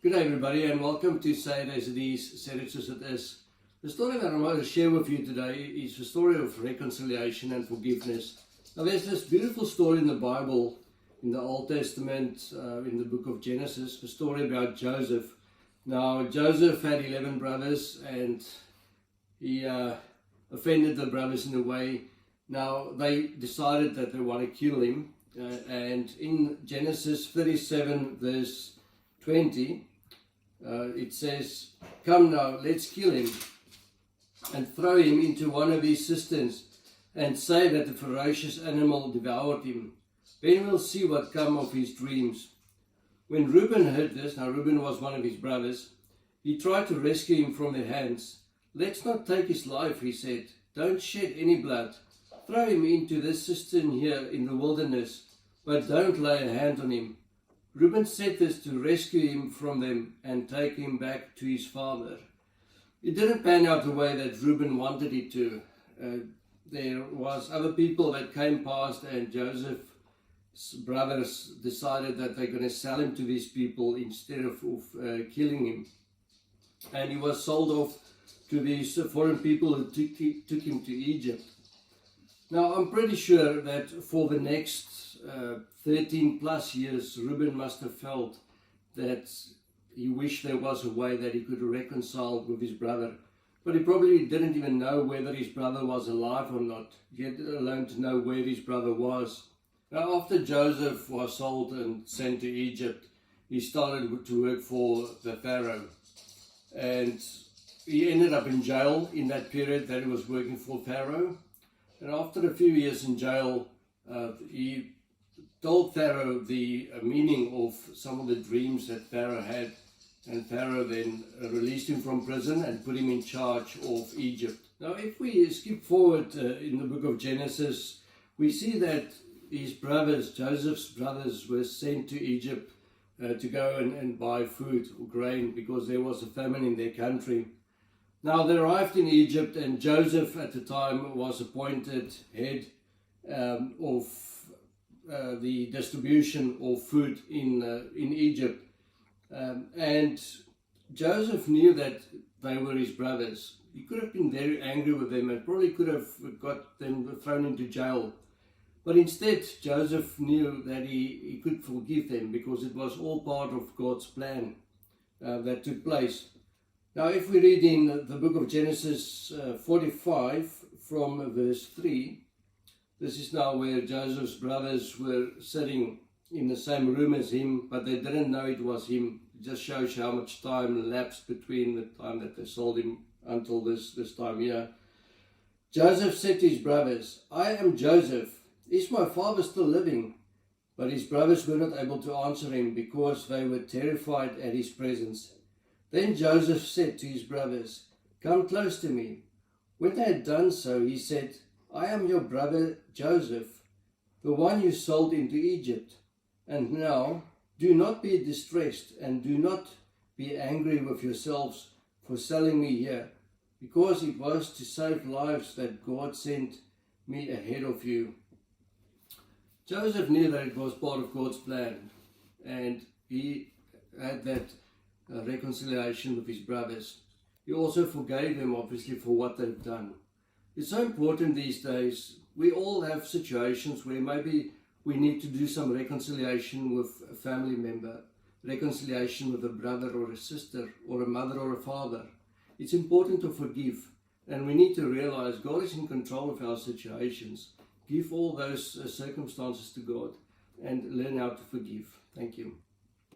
Good day everybody and welcome to Say It As It Is, Said It As It Is. The story that I'm going to share with you today is the story of reconciliation and forgiveness. Now there's this beautiful story in the Bible, in the Old Testament, in the book of Genesis, the story about Joseph. Now Joseph had 11 brothers and he offended the brothers in a way. Now they decided that they want to kill him, and in Genesis 37 verse 20, it says, "Come now, let's kill him and throw him into one of these cisterns and say that the ferocious animal devoured him. Then we'll see what come of his dreams." When Reuben heard this, now Reuben was one of his brothers, he tried to rescue him from their hands. "Let's not take his life," he said. "Don't shed any blood. Throw him into this cistern here in the wilderness, but don't lay a hand on him." Reuben said this to rescue him from them and take him back to his father. It didn't pan out the way that Reuben wanted it to. There was other people that came past, and Joseph's brothers decided that they're going to sell him to these people instead of killing him. And he was sold off to these foreign people who took him to Egypt. Now I'm pretty sure that for the next 13 plus years, Reuben must have felt that he wished there was a way that he could reconcile with his brother. But he probably didn't even know whether his brother was alive or not, yet alone to know where his brother was. Now after Joseph was sold and sent to Egypt, he started to work for the Pharaoh. And he ended up in jail in that period that he was working for Pharaoh. And after a few years in jail, he told Pharaoh the meaning of some of the dreams that Pharaoh had, and Pharaoh then released him from prison and put him in charge of Egypt. Now if we skip forward in the book of Genesis, we see that his brothers, Joseph's brothers, were sent to Egypt to go and buy food or grain because there was a famine in their country. Now they arrived in Egypt, and Joseph at the time was appointed head of the distribution of food in Egypt. And Joseph knew that they were his brothers. He could have been very angry with them and probably could have got them thrown into jail. But instead, Joseph knew that he could forgive them because it was all part of God's plan that took place. Now if we read in the book of Genesis 45 from verse 3, this is now where Joseph's brothers were sitting in the same room as him, but they didn't know it was him. It just shows you how much time elapsed between the time that they sold him until this time here. Joseph said to his brothers, "I am Joseph. Is my father still living?" But his brothers were not able to answer him because they were terrified at his presence. Then Joseph said to his brothers, "Come close to me." When they had done so, he said, "I am your brother Joseph, the one you sold into Egypt. And now do not be distressed and do not be angry with yourselves for selling me here, because it was to save lives that God sent me ahead of you." Joseph knew that it was part of God's plan, and he had that reconciliation with his brothers. He also forgave them, obviously, for what they've done. It's so important these days. We all have situations where maybe we need to do some reconciliation with a family member, reconciliation with a brother or a sister, or a mother or a father. It's important to forgive, and we need to realize God is in control of our situations. Give all those circumstances to God and learn how to forgive. Thank you.